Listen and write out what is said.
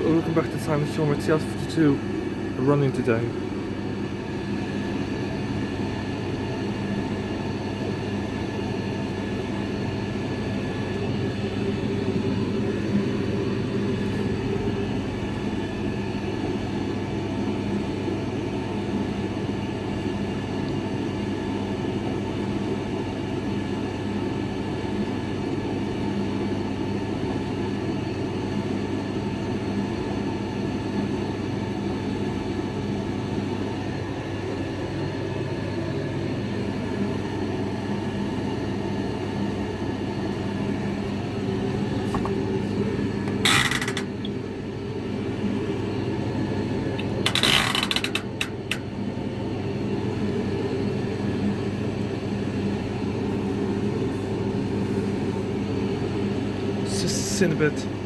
looking back at the time, Sean with TL52 running today. Cinnabit.